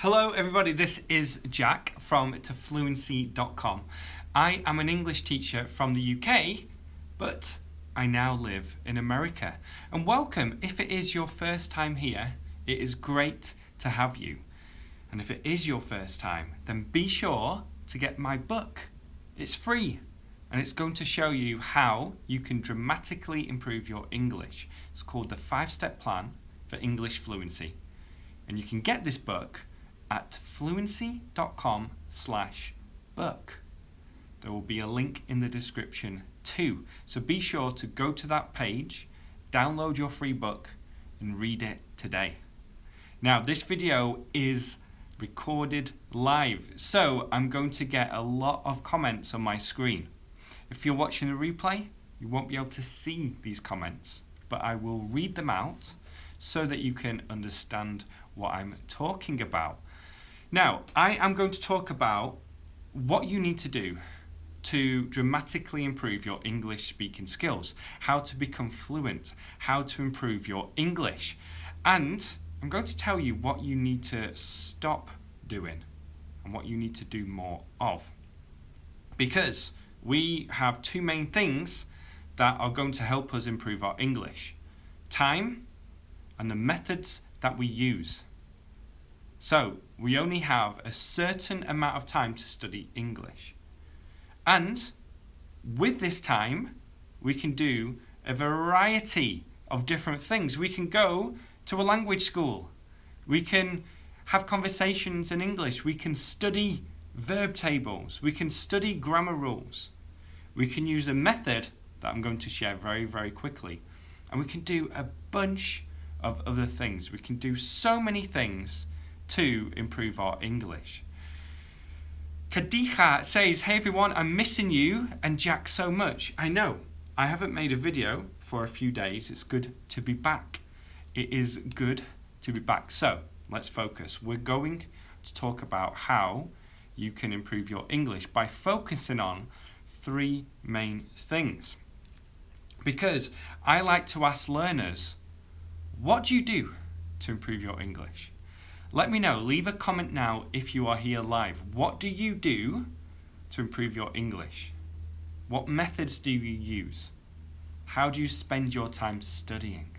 Hello everybody, this is Jack from Fluency.com. I am an English teacher from the UK, but I now live in America. And welcome, if it is your first time here, it is great to have you. And if it is your first time, then be sure to get my book. It's free and it's going to show you how you can dramatically improve your English. It's called the 5-Step Plan for English Fluency. And you can get this book at fluency.com/book. There will be a link in the description too. So be sure to go to that page, download your free book and read it today. Now this video is recorded live, so I'm going to get a lot of comments on my screen. If you're watching the replay, you won't be able to see these comments, but I will read them out so that you can understand what I'm talking about. Now, I am going to talk about what you need to do to dramatically improve your English speaking skills, how to become fluent, how to improve your English, and I'm going to tell you what you need to stop doing and what you need to do more of. Because we have two main things that are going to help us improve our English: time and the methods that we use. So, we only have a certain amount of time to study English. And with this time, we can do a variety of different things. We can go to a language school. We can have conversations in English. We can study verb tables. We can study grammar rules. We can use a method that I'm going to share very, very quickly. And we can do a bunch of other things. We can do so many things to improve our English. Kadija says, "Hey everyone, I'm missing you and Jack so much." I know, I haven't made a video for a few days. It's good to be back. It is good to be back. So, let's focus. We're going to talk about how you can improve your English by focusing on three main things. Because I like to ask learners, what do you do to improve your English? Let me know. Leave a comment now if you are here live. What do you do to improve your English? What methods do you use? How do you spend your time studying?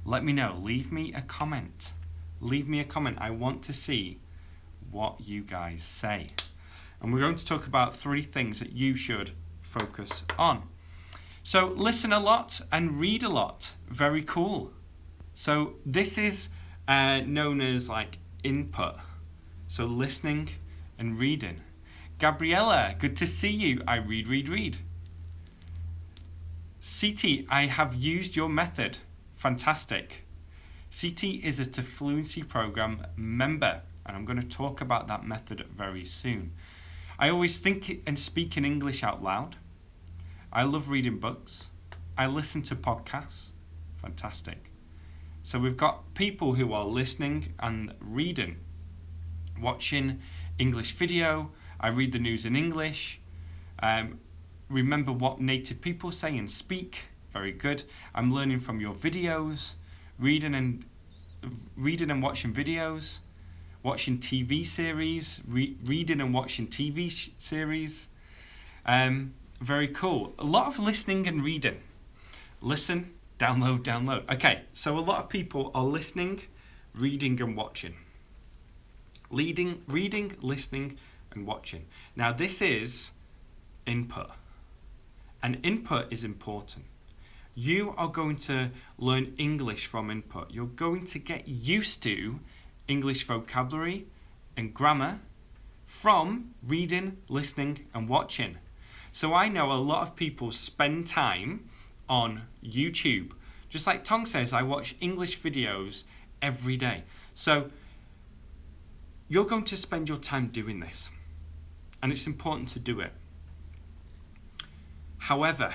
Let me know. Leave me a comment. Leave me a comment. I want to see what you guys say. And we're going to talk about three things that you should focus on. So listen a lot and read a lot. Very cool. So this is known as like input. So listening and reading. Gabriella, good to see you. I read. CT, I have used your method. Fantastic. CT is a Fluency program member, and I'm going to talk about that method very soon. I always think and speak in English out loud. I love reading books. I listen to podcasts. Fantastic. So we've got people who are listening and reading, watching English video. I read the news in English. Remember what native people say and speak. Very good. I'm learning from your videos, reading and watching videos, watching TV series, reading and watching TV series. Very cool. A lot of listening and reading. Listen. Download. Okay, so a lot of people are listening, reading and watching. Reading, listening and watching. Now this is input. And input is important. You are going to learn English from input. You're going to get used to English vocabulary and grammar from reading, listening and watching. So I know a lot of people spend time on YouTube. Just like Tong says, I watch English videos every day. So you're going to spend your time doing this, and it's important to do it. However,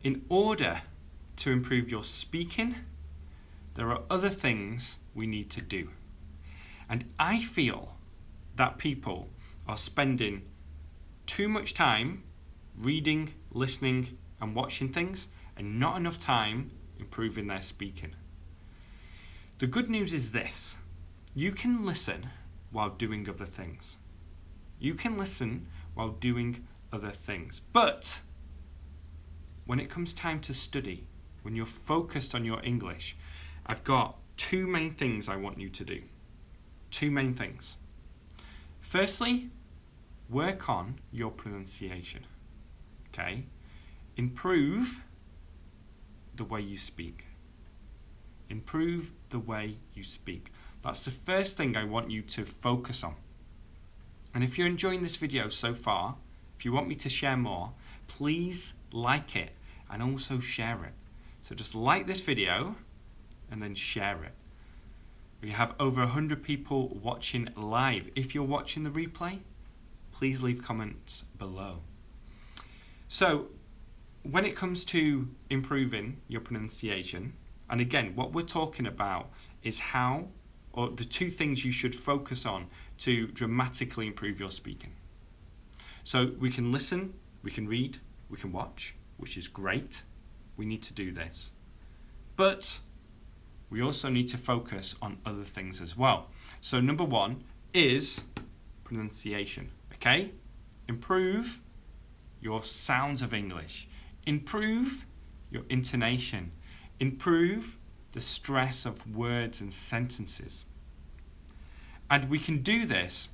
in order to improve your speaking, there are other things we need to do. And I feel that people are spending too much time reading, listening and watching things and not enough time improving their speaking. The good news is this. You can listen while doing other things. You can listen while doing other things. But when it comes time to study, when you're focused on your English, I've got two main things I want you to do. Two main things. Firstly, work on your pronunciation. Okay? Improve the way you speak. Improve the way you speak. That's the first thing I want you to focus on. And if you're enjoying this video so far, if you want me to share more, please like it and also share it. So just like this video and then share it. We have over 100 people watching live. If you're watching the replay, please leave comments below. So when it comes to improving your pronunciation, and again, what we're talking about is how, or the two things you should focus on to dramatically improve your speaking. So we can listen, we can read, we can watch, which is great. We need to do this. But we also need to focus on other things as well. So number one is pronunciation, okay? Improve your sounds of English. Improve your intonation. Improve the stress of words and sentences. And we can do this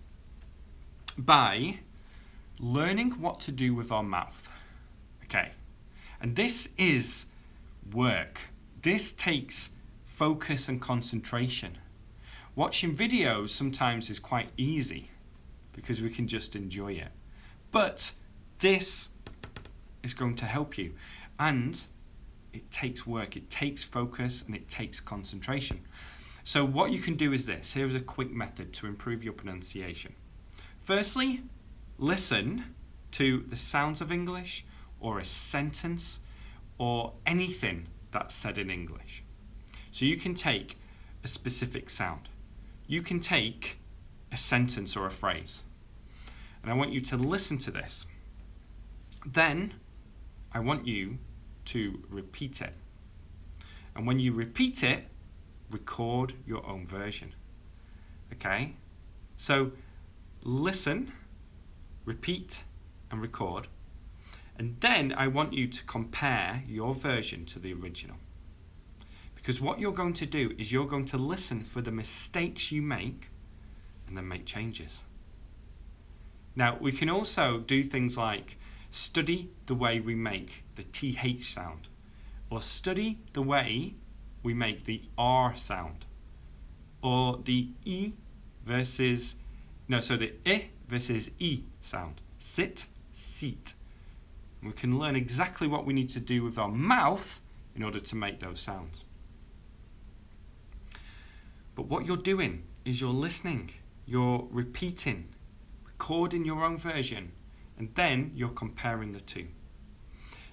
by learning what to do with our mouth. Okay. And this is work. This takes focus and concentration. Watching videos sometimes is quite easy because we can just enjoy it. But this is going to help you. And it takes work, it takes focus, and it takes concentration. So what you can do is this. Here's a quick method to improve your pronunciation. Firstly, listen to the sounds of English or a sentence or anything that's said in English. So you can take a specific sound. You can take a sentence or a phrase. And I want you to listen to this. Then I want you to repeat it. And when you repeat it, record your own version. Okay? So listen, repeat, and record. And then I want you to compare your version to the original. Because what you're going to do is you're going to listen for the mistakes you make and then make changes. Now, we can also do things like study the way we make the TH sound, or study the way we make the R sound, or the the I versus E sound. Sit, seat. And we can learn exactly what we need to do with our mouth in order to make those sounds. But what you're doing is you're listening, you're repeating, recording your own version, and then you're comparing the two.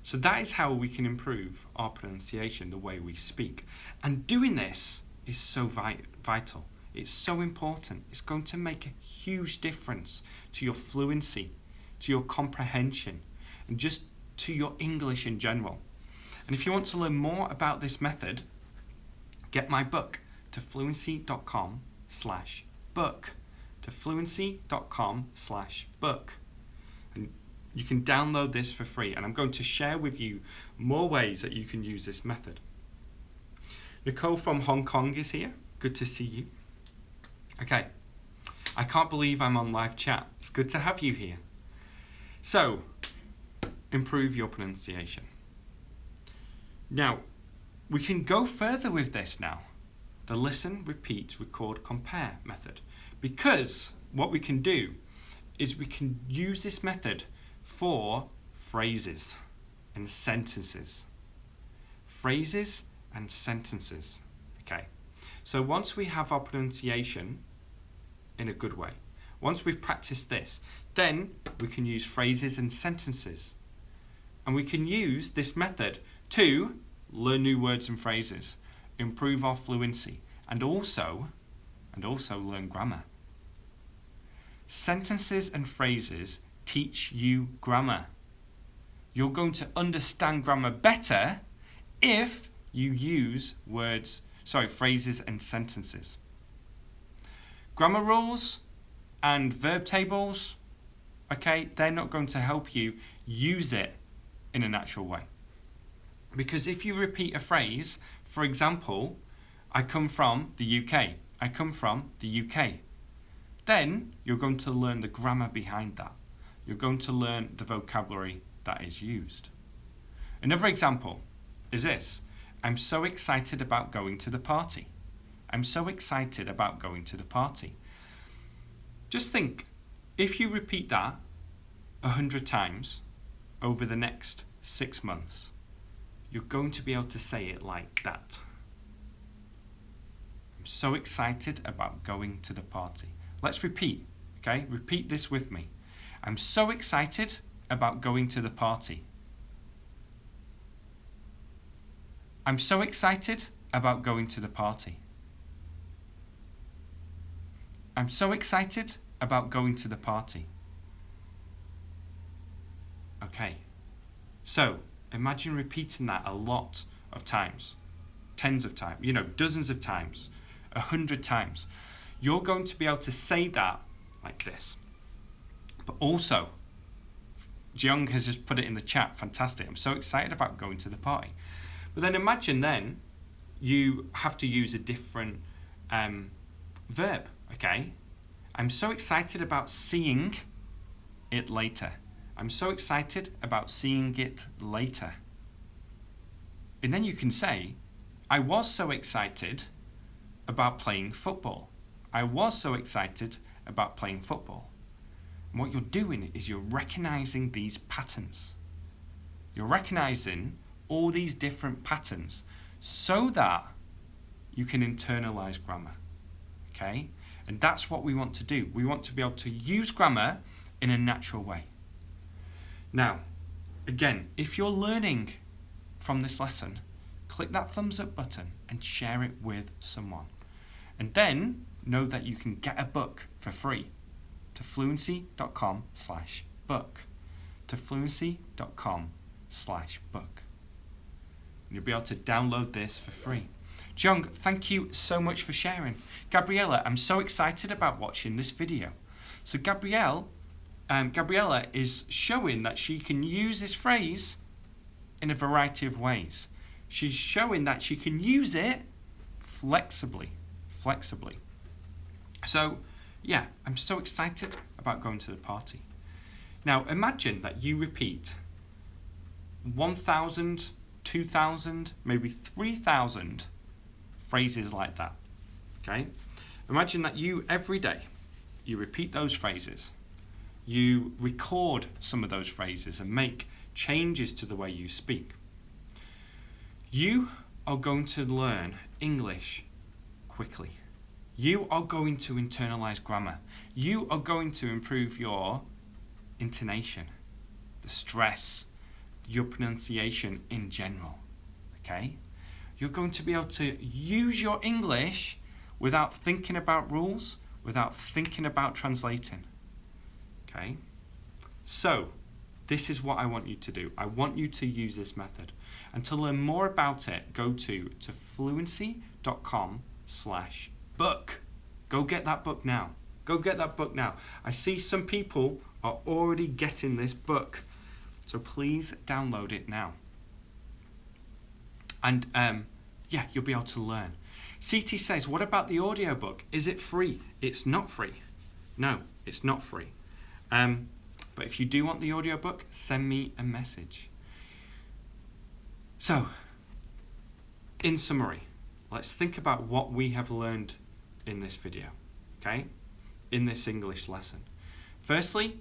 So that is how we can improve our pronunciation, the way we speak. And doing this is so vital. It's so important. It's going to make a huge difference to your fluency, to your comprehension, and just to your English in general. And if you want to learn more about this method, get my book to fluency.com/book. To fluency.com/book. And you can download this for free, and I'm going to share with you more ways that you can use this method. Nicole from Hong Kong is here. Good to see you. Okay, I can't believe I'm on live chat. It's good to have you here. So, improve your pronunciation. Now, we can go further with this now. The listen, repeat, record, compare method. Because what we can do is we can use this method for phrases and sentences. Phrases and sentences. Okay. So once we have our pronunciation in a good way, once we've practiced this, then we can use phrases and sentences. And we can use this method to learn new words and phrases, improve our fluency, and also learn grammar. Sentences and phrases teach you grammar. You're going to understand grammar better if you use phrases and sentences. Grammar rules and verb tables, okay, they're not going to help you use it in a natural way. Because if you repeat a phrase, for example, I come from the UK, I come from the UK, then you're going to learn the grammar behind that. You're going to learn the vocabulary that is used. Another example is this: I'm so excited about going to the party. I'm so excited about going to the party. Just think, if you repeat that 100 times over the next 6 months, you're going to be able to say it like that. I'm so excited about going to the party. Let's repeat, okay? Repeat this with me. I'm so excited about going to the party. I'm so excited about going to the party. I'm so excited about going to the party. Okay, so imagine repeating that a lot of times, tens of times, dozens of times, 100 times. You're going to be able to say that like this. But also, Jiong has just put it in the chat, fantastic. I'm so excited about going to the party. But then imagine then you have to use a different verb, okay? I'm so excited about seeing it later. I'm so excited about seeing it later. And then you can say, I was so excited about playing football. I was so excited about playing football. And what you're doing is you're recognizing these patterns. You're recognizing all these different patterns so that you can internalize grammar, okay? And that's what we want to do. We want to be able to use grammar in a natural way. Now, again, if you're learning from this lesson, click that thumbs up button and share it with someone. And then know that you can get a book for free to fluency.com/book. To fluency.com/book. You'll be able to download this for free. Jung, thank you so much for sharing. Gabriella, I'm so excited about watching this video. So Gabriella is showing that she can use this phrase in a variety of ways. She's showing that she can use it flexibly. So, yeah, I'm so excited about going to the party. Now, imagine that you repeat 1,000, 2,000, maybe 3,000 phrases like that, okay? Imagine that you, every day, you repeat those phrases. You record some of those phrases and make changes to the way you speak. You are going to learn English quickly. You are going to internalize grammar. You are going to improve your intonation, the stress, your pronunciation in general, okay? You're going to be able to use your English without thinking about rules, without thinking about translating, okay? So, this is what I want you to do. I want you to use this method. And to learn more about it, go to fluency.com/book. Go get that book now. Go get that book now. I see some people are already getting this book. So please download it now. And you'll be able to learn. CT says, what about the audiobook? Is it free? It's not free. No, it's not free. But if you do want the audiobook, send me a message. So, in summary, let's think about what we have learned in this video, okay? In this English lesson. Firstly,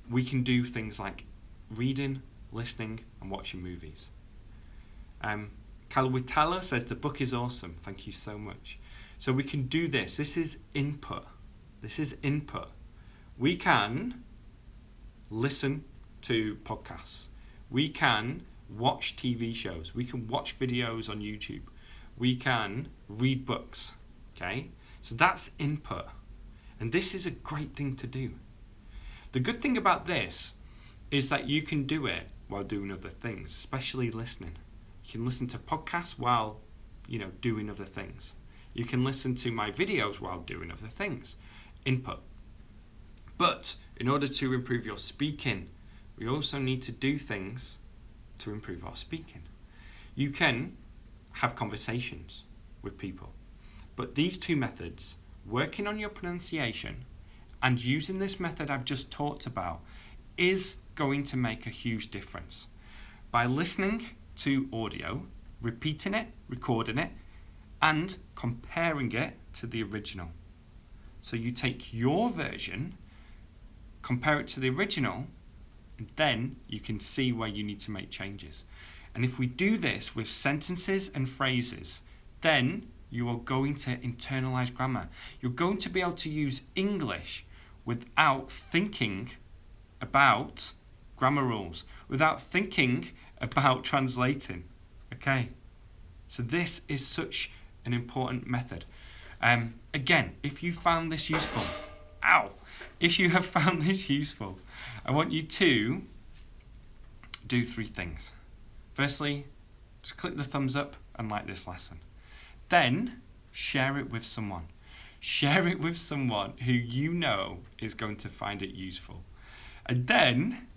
we can do things like reading, listening, and watching movies. Kalwitalo says the book is awesome. Thank you so much. So we can do this. This is input. We can listen to podcasts. We can watch TV shows. We can watch videos on YouTube. We can read books. Okay? So that's input. And this is a great thing to do. The good thing about this is that you can do it while doing other things, especially listening. You can listen to podcasts while doing other things. You can listen to my videos while doing other things. Input. But in order to improve your speaking, we also need to do things to improve our speaking. You can have conversations with people, but these two methods, working on your pronunciation and using this method I've just talked about, is going to make a huge difference. By listening to audio, repeating it, recording it, and comparing it to the original. So you take your version, compare it to the original, and then you can see where you need to make changes. And if we do this with sentences and phrases, then you are going to internalize grammar. You're going to be able to use English without thinking about grammar rules, without thinking about translating. Okay? So this is such an important method. Again, if you found this useful, if you have found this useful, I want you to do 3 things. Firstly, just click the thumbs up and like this lesson. Then, share it with someone. Share it with someone who you know is going to find it useful. And then,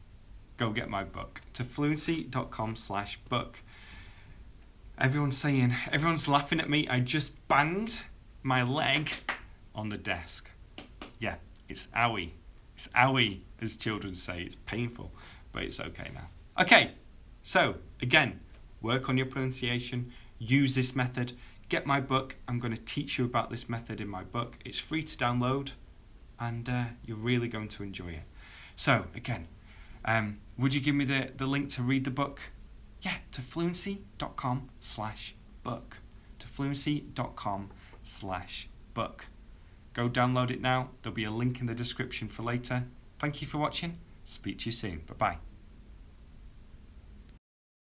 go get my book to fluency.com/book. Everyone's laughing at me. I just banged my leg on the desk. Yeah, it's owie. It's owie, as children say. It's painful, but it's okay now. Okay, so again, work on your pronunciation. Use this method. Get my book. I'm going to teach you about this method in my book. It's free to download, and you're really going to enjoy it. So again, would you give me the link to read the book? Yeah, to fluency.com/book. To fluency.com/book. Go download it now. There'll be a link in the description for later. Thank you for watching. Speak to you soon. Bye-bye.